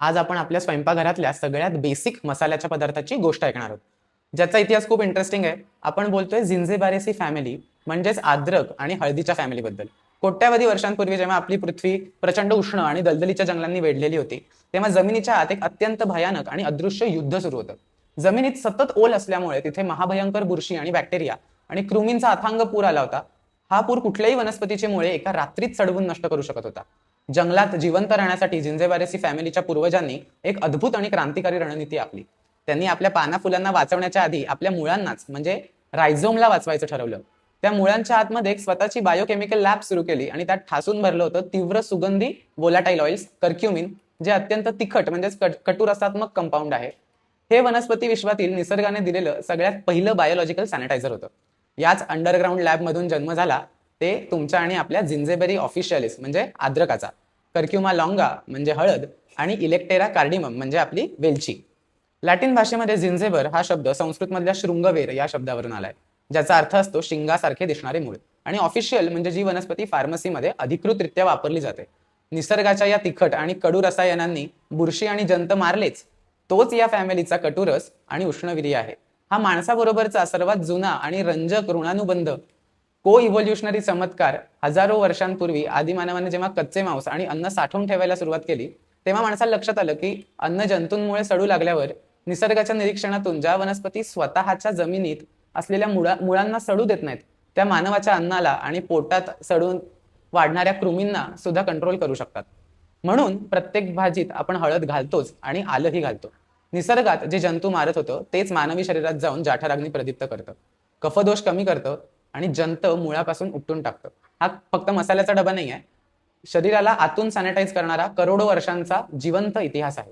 आज आपण आपल्या स्वयंपाकघरातल्या सगळ्यात बेसिक मसाल्याच्या पदार्थाची गोष्ट ऐकणार आहोत, ज्याचा इतिहास खूप इंटरेस्टिंग आहे. आपण बोलतोय जिंझेबारेसी फॅमिली म्हणजेच अद्रक आणि हळदीच्या फॅमिलीबद्दल. कोट्यावधी वर्षांपूर्वी जेव्हा आपली पृथ्वी प्रचंड उष्ण आणि दलदलीच्या जंगलांनी वेढलेली होती, तेव्हा जमिनीच्या आत एक अत्यंत भयानक आणि अदृश्य युद्ध सुरू होतं. जमिनीत सतत ओल असल्यामुळे तिथे महाभयंकर बुरशी आणि बॅक्टेरिया आणि कृमींचा अथांग पूर आला होता. हा पूर कुठल्याही वनस्पतीचे मुळे एका रात्रीत चढवून नष्ट करू शकत होता. जंगलात जिवंत राहण्यासाठी जिंझेबारेसी फॅमिलीच्या पूर्वजांनी एक अद्भुत आणि क्रांतिकारी रणनीती आखली. त्यांनी आपल्या पाना फुलांना वाचवण्याच्या आधी आपल्या मुळांनाच म्हणजे रायझोमला वाचवायचं ठरवलं. त्या मुळांच्या आतमध्ये एक स्वतःची बायोकेमिकल लॅब सुरू केली आणि त्यात ठासून भरलं होतं तीव्र सुगंधी वोलाटाईल ऑइल्स कर्क्युमिन, जे अत्यंत तिखट म्हणजेच कटुरसात्मक कंपाऊंड आहे. हे वनस्पती विश्वातील निसर्गाने दिलेलं सगळ्यात पहिलं बायोलॉजिकल सॅनिटायझर होतं. याच अंडरग्राऊंड लॅबमधून जन्म झाला ते तुमच्या आणि आपल्या जिंझेबेरी ऑफिशियलिस म्हणजे अद्रकाचा, कर्क्युमा लॉंगा म्हणजे हळद आणि इलेक्टेरा कार्डिमम म्हणजे आपली वेलची. लॅटिन भाषेमध्ये जिंझेबर हा शब्द संस्कृतमधल्या शृंगवेर या शब्दावरून आलाय, ज्याचा अर्थ असतो शिंगासारखे दिसणारे मूळ. आणि ऑफिशियल म्हणजे जी वनस्पती फार्मसीमध्ये अधिकृतरित्या वापरली जाते. निसर्गाच्या या तिखट आणि कडू रसायनांनी बुरशी आणि जंत मारलेच, तोच या फॅमिलीचा कटुरस आणि उष्णवीर्य आहे. हा माणसाबरोबरचा सर्वात जुना आणि रंजक ऋणानुबंध को इव्होल्युशनरी चमत्कार हजारो वर्षांपूर्वी आदिमानवाने जेव्हा कच्चे मांस आणि अन्न साठवून ठेवायला सुरुवात केली, तेव्हा माणसाला लक्षात आलं की अन्न जंतूंमुळे सडू लागल्यावर निसर्गाच्या निरीक्षणातून ज्या वनस्पती स्वतःच्या जमिनीत असलेल्या मुळांना सडू देत नाहीत, त्या मानवाच्या अन्नाला आणि पोटात सडून वाढणाऱ्या कृमींना सुद्धा कंट्रोल करू शकतात. म्हणून प्रत्येक भाजीत आपण हळद घालतोच आणि आलंही घालतो. निसर्गात जे जंतू मारत होतं तेच मानवी शरीरात जाऊन जाठराग्नी प्रदीप्त करतं, कफदोष कमी करतं आणि जंत मुळापासून उपटून टाकतं. हा फक्त मसाल्याचा डबा नाही आहे, शरीराला आतून सॅनिटाईज करणारा करोडो वर्षांचा जिवंत इतिहास आहे.